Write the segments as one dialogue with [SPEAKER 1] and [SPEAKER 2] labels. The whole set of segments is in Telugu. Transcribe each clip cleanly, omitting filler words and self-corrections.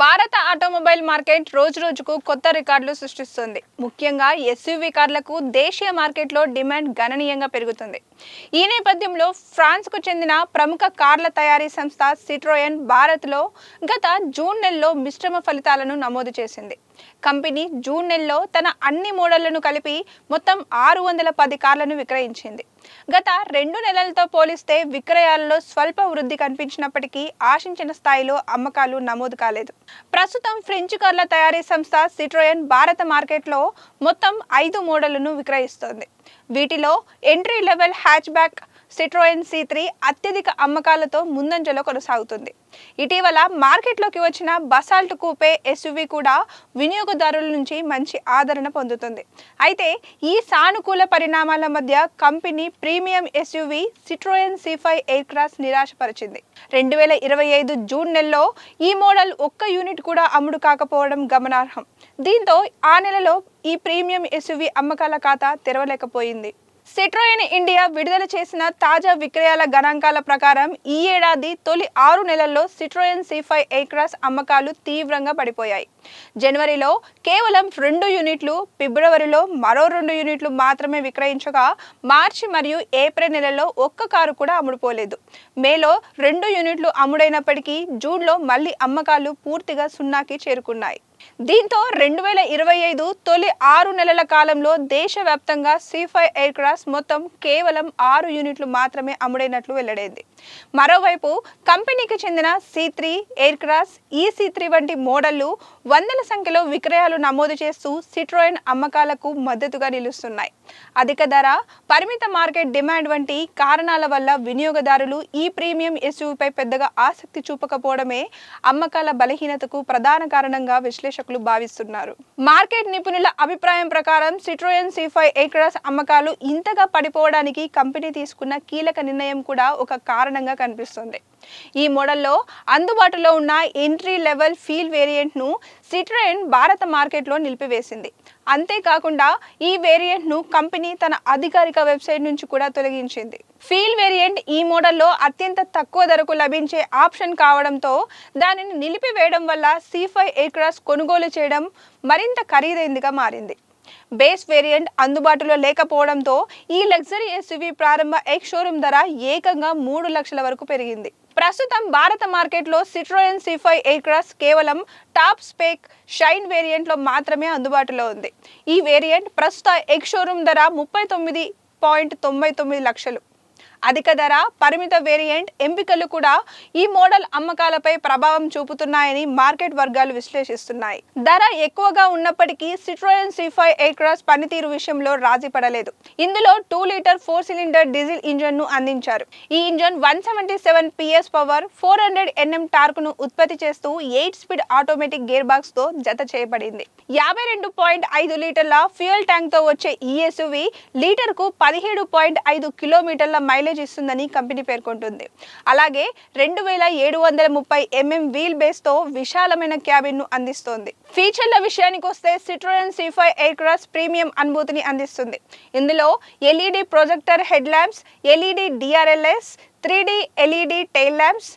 [SPEAKER 1] భారత ఆటోమొబైల్ మార్కెట్ రోజురోజుకు కొత్త రికార్డులు సృష్టిస్తుంది. ముఖ్యంగా ఎస్యూవీ కార్లకు దేశీయ మార్కెట్లో డిమాండ్ గణనీయంగా పెరుగుతుంది. ఈ నేపథ్యంలో ఫ్రాన్స్కు చెందిన ప్రముఖ కార్ల తయారీ సంస్థ సిట్రోయన్ భారత్లో గత జూన్ నెలలో మిశ్రమ ఫలితాలను నమోదు చేసింది. కంపెనీ జూన్ నెలలో తన అన్ని మోడళ్లను కలిపి మొత్తం 610 కార్లను విక్రయించింది. గత 2 నెలలతో పోలిస్తే విక్రయాలలో స్వల్ప వృద్ధి కనిపించినప్పటికీ ఆశించిన స్థాయిలో అమ్మకాలు నమోదు కాలేదు. ప్రస్తుతం ఫ్రెంచ్ కార్ల తయారీ సంస్థ సిట్రోయన్ భారత మార్కెట్లో మొత్తం 5 మోడళ్లను విక్రయిస్తోంది. వీటిలో entry level hatch back Citroen C3 అత్యధిక అమ్మకాలతో ముందంజలో కొనసాగుతుంది. ఇటీవల మార్కెట్లోకి వచ్చిన బసాల్ట్ కూపే ఎస్యూవీ కూడా వినియోగదారుల నుంచి మంచి ఆదరణ పొందుతుంది. అయితే ఈ సానుకూల పరిణామాల మధ్య company premium SUV Citroen C5 Aircross నిరాశపరిచింది. 2025 జూన్ నెలలో ఈ మోడల్ ఒక్క యూనిట్ కూడా అమ్ముడు కాకపోవడం గమనార్హం. దీంతో ఆ నెలలో ఈ ప్రీమియం ఎస్యూవీ అమ్మకాల ఖాతా తెరవలేకపోయింది. సిట్రోయన్ ఇండియా విడుదల చేసిన తాజా విక్రయాల గణాంకాల ప్రకారం ఈ ఏడాది తొలి 6 నెలల్లో సిట్రోయన్ C5 ఎయిర్ క్రాస్ అమ్మకాలు తీవ్రంగా పడిపోయాయి. జనవరిలో కేవలం 2 యూనిట్లు, ఫిబ్రవరిలో మరో 2 యూనిట్లు మాత్రమే విక్రయించగా మార్చి మరియు ఏప్రిల్ నెలలో ఒక్క కారు కూడా అమ్ముడుపోలేదు. మేలో 2 యూనిట్లు అమ్ముడైనప్పటికీ జూన్లో మళ్లీ అమ్మకాలు పూర్తిగా సున్నాకి చేరుకున్నాయి. దీంతో 2025 తొలి 6 నెలల కాలంలో దేశవ్యాప్తంగా C5 ఎయిర్ క్రాస్ మొత్తం కేవలం 6 యూనిట్లు మాత్రమే అమ్ముడైనట్లు వెల్లడైంది. మరోవైపు కంపెనీకి చెందిన C3 ఎయిర్ క్రాస్, C3 వంటి మోడళ్లు వందల సంఖ్యలో విక్రయాలు నమోదు చేస్తూ సిట్రోయన్ అమ్మకాలకు మద్దతుగా నిలుస్తున్నాయి. అధిక ధర, పరిమిత మార్కెట్ డిమాండ్ వంటి కారణాల వల్ల వినియోగదారులు ఈ ప్రీమియం ఎస్యూవీపై పెద్దగా ఆసక్తి చూపకపోవడమే అమ్మకాల బలహీనతకు ప్రధాన కారణంగా విశ్లేషకులు భావిస్తున్నారు. మార్కెట్ నిపుణుల అభిప్రాయం ప్రకారం సిట్రోయన్ C5 ఎయిర్ క్రాస్ అమ్మకాలు ఇంతగా పడిపోవడానికి కంపెనీ తీసుకున్న కీలక నిర్ణయం కూడా ఒక కారణంగా కనిపిస్తుంది. ఈ మోడల్లో అందుబాటులో ఉన్న ఎంట్రీ లెవెల్ ఫీల్ వేరియంట్ ను సిట్రోయన్ భారత మార్కెట్లో నిలిపివేసింది. అంతేకాకుండా ఈ వేరియంట్ ను కంపెనీ తన అధికారిక వెబ్సైట్ నుంచి కూడా తొలగించింది. ఫీల్ వేరియంట్ ఈ మోడల్లో అత్యంత తక్కువ ధరకు లభించే ఆప్షన్ కావడంతో దానిని నిలిపివేయడం వల్ల C5 ఎయిర్ క్రాస్ కొనుగోలు చేయడం మరింత ఖరీదైందిగా మారింది. బేస్ వేరియంట్ అందుబాటులో లేకపోవడంతో ఈ లగ్జరీ ఎస్యూవీ ప్రారంభ ఎక్స్ షోరూమ్ ధర ఏకంగా 3 లక్షల వరకు పెరిగింది. ప్రస్తుతం భారత మార్కెట్లో సిట్రోయన్ C5 ఎయిర్ క్రాస్ కేవలం టాప్ స్పెక్ షైన్ వేరియంట్లో మాత్రమే అందుబాటులో ఉంది. ఈ వేరియంట్ ప్రస్తుత ఎక్స్ షోరూమ్ ధర 39.99 లక్షలు. అధిక ధర, పరిమిత వేరియంట్ ఎంపికలు కూడా ఈ మోడల్ అమ్మకాలపై ప్రభావం చూపుతున్నాయని మార్కెట్ వర్గాలు విశ్లేషిస్తున్నాయి. ధర ఎక్కువగా ఉన్నప్పటికీ సిట్రోయన్ C5 ఎయిర్ క్రాస్ పనితీరు విషయంలో రాజీ పడలేదు. ఇందులో 2 లీటర్ 4 సిలిండర్ డీజిల్ ఇంజన్ ను అందించారు. ఈ engine 177 PS power, 400 Nm torque ను ఉత్పత్తి చేస్తూ 8 స్పీడ్ ఆటోమేటిక్ గేర్ బాక్స్ తో జత చేయబడింది. 52.5 లీటర్ల ఫ్యూయల్ ట్యాంక్ తో వచ్చే ఈ ఎస్యూవీ లీటర్కు 17.5 కిలోమీటర్ల మైలేజ్ ఇస్తుందని కంపెనీ పేర్కొంటుంది. అలాగే 2730 mm వీల్ బేస్ తో విశాలమైన క్యాబిన్ ను అందిస్తోంది. ఫీచర్ల విషయానికి వస్తే Citroen C5 air cross premium అనుభూతిని అందిస్తుంది. ఇందులో LED projector head lamps, LED DRLS, 3D LED tail lamps,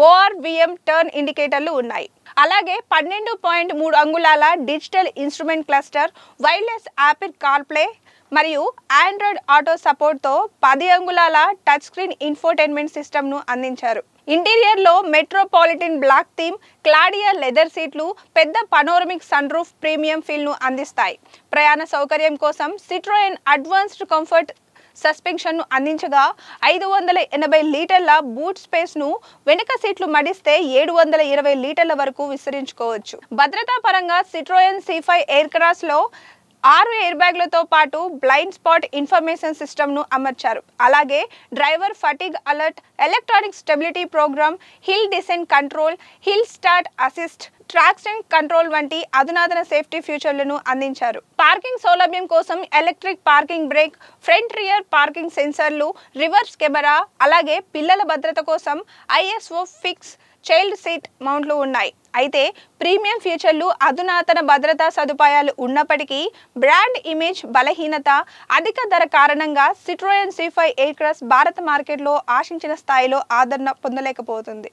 [SPEAKER 1] ORVM turn ఇండికేటర్లు ఉన్నాయి. అలాగే 12.3 అంగుళాల digital instrument cluster, wireless Apple CarPlay మరియు ఆండ్రాయిడ్ ఆటో సపోర్ట్తో 10 అంగుళాల టచ్ స్క్రీన్ ఇన్ఫోటైన్మెంట్ సిస్టమ్ను అందించారు. ఇంటీరియర్ లో metropolitan black theme, Claudia leather సీట్లు, పెద్ద panoramic sunroof premium feel ను అందిస్తాయి. ప్రయాణ సౌకర్యం కోసం సిట్రోయన్ అడ్వాన్స్డ్ కంఫర్ట్ సస్పెన్షన్ ను అందించగా 580 లీటర్ల బూట్ స్పేస్ ను వెనుక సీట్లు మడిస్తే 720 లీటర్ల వరకు విస్తరించుకోవచ్చు. భద్రతా పరంగా సిట్రోయన్ C5 ఎయిర్ క్రాస్ లో 6 ఎయిర్ బ్యాగ్లతో పాటు బ్లైండ్ స్పాట్ ఇన్ఫర్మేషన్ సిస్టమ్ ను అమర్చారు. అలాగే driver fatigue alert, electronic stability program, hill descent control, hill start assist, traction control వంటి అధునాతన సేఫ్టీ ఫీచర్లను అందించారు. పార్కింగ్ సౌలభ్యం కోసం electric parking brake, front rear parking సెన్సర్లు, రివర్స్ కెమెరా, అలాగే పిల్లల భద్రత కోసం ISO ఫిక్స్ చైల్డ్ సీట్ మౌంట్లు ఉన్నాయి. అయితే ప్రీమియం ఫీచర్లు, అధునాతన భద్రతా సదుపాయాలు ఉన్నప్పటికీ బ్రాండ్ ఇమేజ్ బలహీనత, అధిక ధర కారణంగా సిట్రోయన్ C5 ఎయిర్ క్రాస్ భారత మార్కెట్లో ఆశించిన స్థాయిలో ఆదరణ పొందలేకపోతుంది.